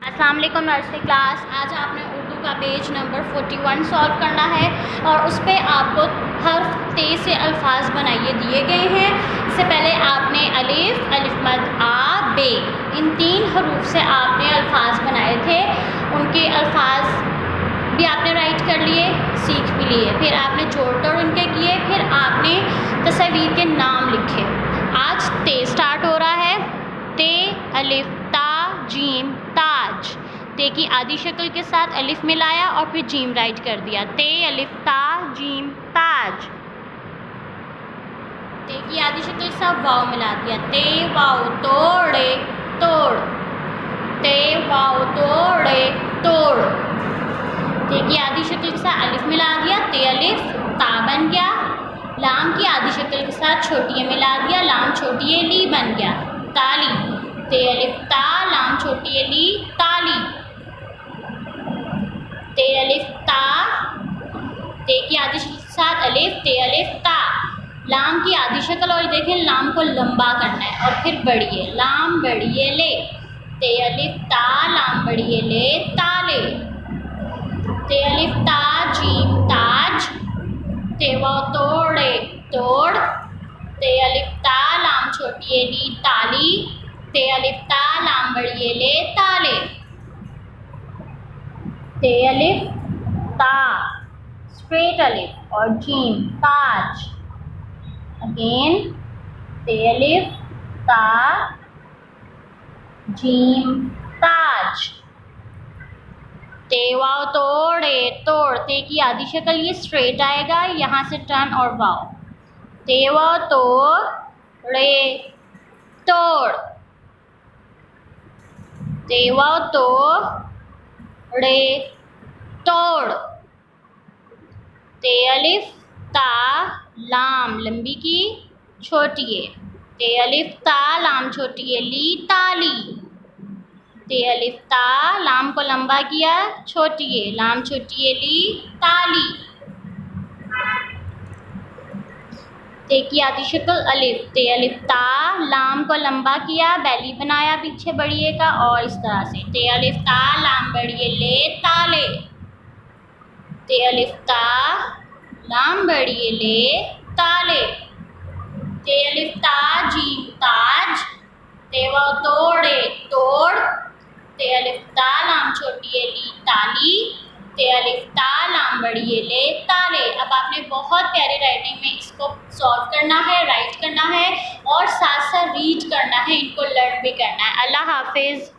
अस्सलाम वालेकुम nursery class. आज आपने उर्दू का पेज नंबर 41 सॉल्व करना है और उस पर आपको हर्फ ते से अल्फाज बनाइए दिए गए हैं। इससे पहले आपने अलिफ, अलिफ मद, आ, बे, इन 3 हरूफ से आपने अल्फाज बनाए थे। उनके अल्फाज भी आपने राइट कर लिए, सीख भी लिए। फिर आपने जोड़ तोड़ उनके किए, फिर आपने तस्वीर के नाम लिखे। आज ते स्टार्ट हो रहा है। ते, अलिफ, ता, जीम, ताज। ते की आधी शक्ल के साथ अलिफ मिलाया और फिर जीम राइट कर दिया। ते, अलिफ, ता, जीम, ताज। ते की आधी शक्ल के साथ वाव मिला दिया। ते, वाव, तोड़े, तोड़। ते, वाव, तोड़े, तोड़। ते की आधी शक्ल के साथ अलिफ मिला दिया। ते, अलिफ, ता बन गया। लाम की आधी शक्ल के साथ छोटी ए मिला दिया। लाम छोटी ए ली बन गया, ताली। ते, अलिफ, ता, लाम छोटी ए ली, ताली। ते, अलिफ, ता, ते की आधी शक्ल के साथ अलिफ, ते, अलिफ, ता। लाम की आधी शक्ल और देखें, लाम को लंबा करना है और फिर बढ़िए। लाम बढ़िए ले। ते, अलिफ, ता, लाम बढ़िए ले, ताले। ते, अलिफ, ता, जीम, ताज। ते, वाव, तोड़े, तोड़। ते, अलिफ, ता, लाम छोटी ए ली, ताली। ते, अलिफ, ता, लाम बढ़िए ले, ताले। ते, अलिफ, ता, स्ट्रेट अलिफ और जीम, ताज। अगेन, ते, अलिफ, ता, जीम, ताज। ते, वाव, तोड़े, तोड़। ते की आधी शक्ल ये स्ट्रेट आएगा, यहाँ से टर्न और वाव। ते, वाव, तोड़े, तोड़। ते, वाव, तोड़े, तोड़। ते, अलिफ, ता, लाम लंबी की छोटी ए। ते, अलिफ, ता, लाम छोटी ए ली, ताली। ते, अलिफ, ता, लाम को लंबा किया, छोटी ए, लाम छोटी ए ली, ताली। ते की आधी शक्ल अलिफ। ते, अलिफ, ता, लाम को लंबा किया, बैली बनाया पीछे बढ़िए का और इस तरह से। ते, अलिफ, ता, लाम बढ़िए ले, ताले। ते, अलिफ, ता, लाम बढ़िए ले, ताले। ते, अलिफ, ता, जीम, ताज। ते, वाव, तोड़े, तोड़। ते, अलिफ, ता, लाम छोटी ए ली, ताली। ते, अलिफ, ता, लाम बढ़िए ले, ताले। अब आपने बहुत प्यारी राइटिंग में इसको सॉल्व करना है, राइट करना है और साथ साथ रीड करना है, इनको लर्न भी करना है। अल्लाह हाफिज़।